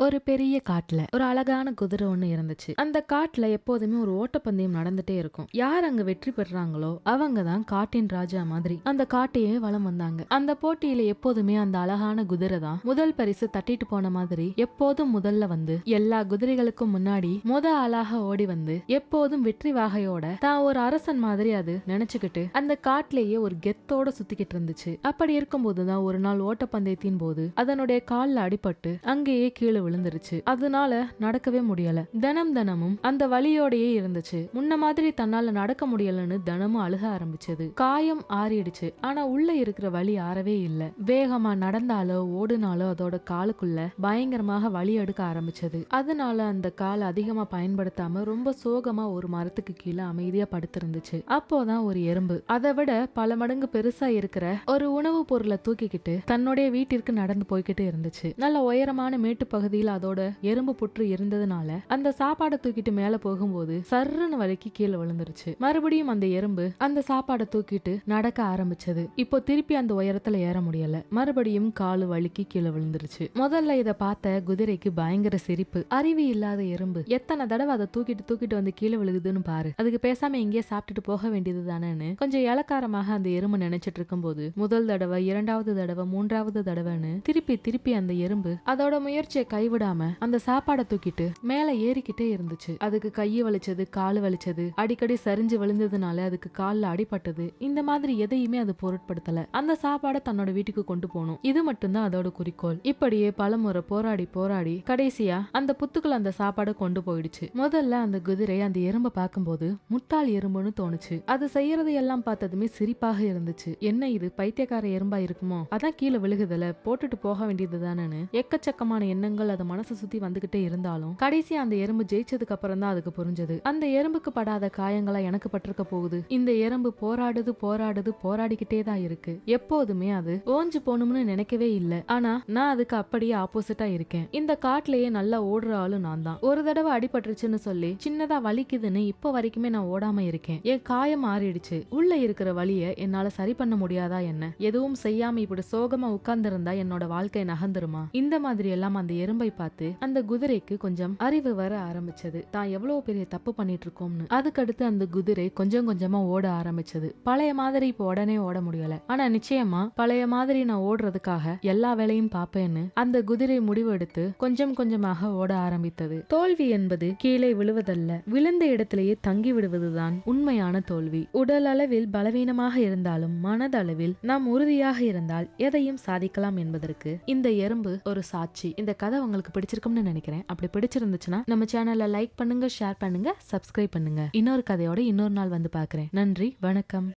ஒரு பெரிய காட்டுல ஒரு அழகான குதிரை ஒண்ணு இருந்துச்சு. அந்த காட்டுல எப்போதுமே ஒரு ஓட்டப்பந்தயம் நடந்துட்டே இருக்கும். யார் அங்க வெற்றி பெறாங்களோ அவங்க தான் காட்டின் ராஜா மாதிரி அந்த காட்டையே வலம் வந்தாங்க. அந்த போட்டியில எப்போதுமே அந்த அழகான குதிரை தான் முதல் பரிசு தட்டிட்டு போன மாதிரி எப்போதும் முதல்ல வந்து எல்லா குதிரைகளுக்கும் முன்னாடி அழகா ஓடி வந்து எப்போதும் வெற்றி வாகையோட தான் ஒரு அரசன் மாதிரி அது நினைச்சுக்கிட்டு அந்த காட்டிலேயே ஒரு கெத்தோட சுத்திக்கிட்டு இருந்துச்சு. அப்படி இருக்கும்போதுதான் ஒரு நாள் ஓட்டப்பந்தயத்தின் போது அதனுடைய கால்ல அடிபட்டு அங்கேயே கீழே விழுந்துருச்சு. அதனால நடக்கவே முடியல. தினமும் அந்த வலியோடயே இருந்துச்சு. முன்ன மாதிரி தன்னால நடக்க முடியலன்னு தினமும் அழுக ஆரம்பிச்சது. காயம் ஆறிடுச்சு, ஆனா உள்ள இருக்கிற வலி ஆறவே இல்ல. வேகமா நடந்தாலோ ஓடுனாலோ அதோட காலுக்குள்ள பயங்கரமாக வலி எடுக்க ஆரம்பிச்சது. அதனால அந்த காலை அதிகமா பயன்படுத்தாம ரொம்ப சோகமா ஒரு மரத்துக்கு கீழே அமைதியா படுத்திருந்துச்சு. அப்போதான் ஒரு எறும்பு அதை விட பல மடங்கு பெருசா இருக்கிற ஒரு உணவு பொருளை தூக்கிக்கிட்டு தன்னுடைய வீட்டிற்கு நடந்து போய்கிட்டு இருந்துச்சு. நல்ல உயரமான மேட்டு பகுதியில் அதோட எறும்பு புற்று இருந்ததுனால அந்த சாப்பாடை தூக்கிட்டு மேல போகும்போது சர்ருன்னு வலிக்கு கீழே விழுந்துருச்சு. மறுபடியும் அந்த எறும்பு அந்த சாப்பாடை தூக்கிட்டு நடக்க ஆரம்பிச்சது. இப்போ திருப்பி அந்த உயரத்துல ஏற முடியல. மறுபடியும் காலு வலிக்கு கீழே விழுந்துருச்சு. முதல்ல இத பார்த்த குதிரைக்கு பயங்கர சிரிப்பு. அறிவு இல்லாத எறும்பு, எத்தனை தடவை அதை தூக்கிட்டு வந்து கீழே விழுகுதுன்னு பாரு, அதுக்கு பேசாம எங்கேயே சாப்பிட்டுட்டு போக வேண்டியது தானேன்னு கொஞ்சம் இலக்காரமாக அந்த எறும்பு நினைச்சிட்டு இருக்கும் போது முதல் தடவை, இரண்டாவது தடவை, மூன்றாவது தடவைன்னு திருப்பி அந்த எறும்பு அதோட முயற்சியை கைவிடாம அந்த சாப்பாடை தூக்கிட்டு மேல ஏறிக்கிட்டே இருந்துச்சு. அதுக்கு கையை வலிச்சது, காலு வலிச்சது, அடிக்கடி சரிஞ்சு விழுந்ததுனால அதுக்கு கால்ல அடிபட்டது. இந்த மாதிரி எதையுமே அது பொருட்படுத்தல. அந்த சாப்பாடை தன்னோட வீட்டுக்கு கொண்டு போகணும், இது மட்டும்தான் அதோட குறிக்கோள். இப்படியே பலமுறை போராடி கடைசியா அந்த புத்துக்குள்ள அந்த சாப்பாடை கொண்டு போயிடுச்சு. முதல்ல அந்த குதிரை அந்த எறும்பை பார்க்கும்போது முட்டாள் எறும்புன்னு தோணுச்சு. அது செய்யறது எல்லாம் பார்த்ததுமே சிரிப்பாக இருந்துச்சு. என்ன இது பைத்தியக்கார எறும்பா இருக்குமோ, அதான் கீழே விழுகுதல, போட்டுட்டு போக வேண்டியது தானேன்னு எக்கச்சக்கமான எண்ணங்கள் அது மனசு சுத்தி வந்துகிட்டே இருந்தாலும் கடைசி அந்த எறும்பு ஜெயிச்சதுக்கு அப்புறம் தான் அதுக்கு புரிஞ்சது, அந்த எறும்புக்கு படாத காயங்களா எனக்கு பட்டிருக்க போகுது. இந்த எறும்பு போராடிக்கிட்டே தான் இருக்கு. எப்போதுமே அது ஓஞ்சு போகணும்னு நினைக்கவே இல்லை. ஆனா நான் அதுக்கு அப்படியே ஆப்போசிட்டா இருக்கேன். இந்த காட்டுலயே நல்லா ஓடுற ஆளும் நான் தான். ஒரு தடவை அடிபட்டுருச்சுன்னு சொல்லி சின்னதா வலிக்குதுன்னு இப்ப வரைக்குமே நான் ஓடாம இருக்கேன். என் காயம் மாறிடுச்சு. உள்ள இருக்கிற வலிய என்னால சரி பண்ண முடியாதா என்ன? எதுவும் செய்யாம இப்படி சோகமா உட்கார்ந்து இருந்தா என்னோட வாழ்க்கை நகர்ந்துருமா? இந்த மாதிரி எல்லாம் அந்த எறும்பை பார்த்து அந்த குதிரைக்கு கொஞ்சம் அறிவு வர ஆரம்பிச்சது. தான் எவ்வளவு பெரிய தப்பு பண்ணிட்டு இருக்கோம்னு. அதுக்கடுத்து அந்த குதிரை கொஞ்சம் கொஞ்சமா ஓட ஆரம்பிச்சது. பழைய மாதிரி இப்ப உடனே ஓட முடியல, ஆனா நிச்சயமா பழைய மாதிரி நான் ஓடுறதுக்காக எல்லா வேலையும் பாப்பேன்னு அந்த குதிரை முடிவு எடுத்து கொஞ்சம் கொஞ்சமாக ஓட ஆரம்பித்தது. தோல்வி என்பது கீழே விழுவதல்ல, விழுந்த இடத்திலேயே தங்கி விடுவதுதான் உண்மையான தோல்வி. உடல் அளவில் பலவீனமாக இருந்தாலும் மனதளவில் நாம் உறுதியாக இருந்தால் எதையும் சாதிக்கலாம் என்பதற்கு இந்த எறும்பு ஒரு சாட்சி. இந்த கதை உங்களுக்கு பிடிச்சிருக்கும்னு நினைக்கிறேன். அப்படி பிடிச்சிருந்துச்சுன்னா நம்ம சேனலை லைக் பண்ணுங்க, ஷேர் பண்ணுங்க, சப்ஸ்கிரைப் பண்ணுங்க. இன்னொரு கதையோட இன்னொரு நாள் வந்து பாக்குறேன். நன்றி, வணக்கம்.